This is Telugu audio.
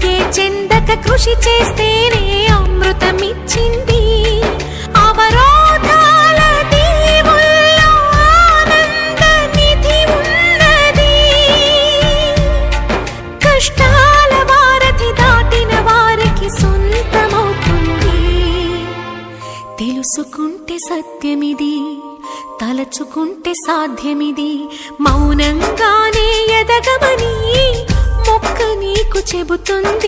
అందుకే చెందక కృషి చేస్తేనే అమృతమిచ్చింది. అవరోధాల దీవుల్లో ఆనంద నిధి ఉన్నది. కష్టాల వారధి దాటిన వారికి సొంతమవుతుంది. తెలుసుకుంటే సత్యమిది, తలచుకుంటే సాధ్యమిది. మౌనంగానే ఎదగమని మొక్క నీకు చెబుతుంది.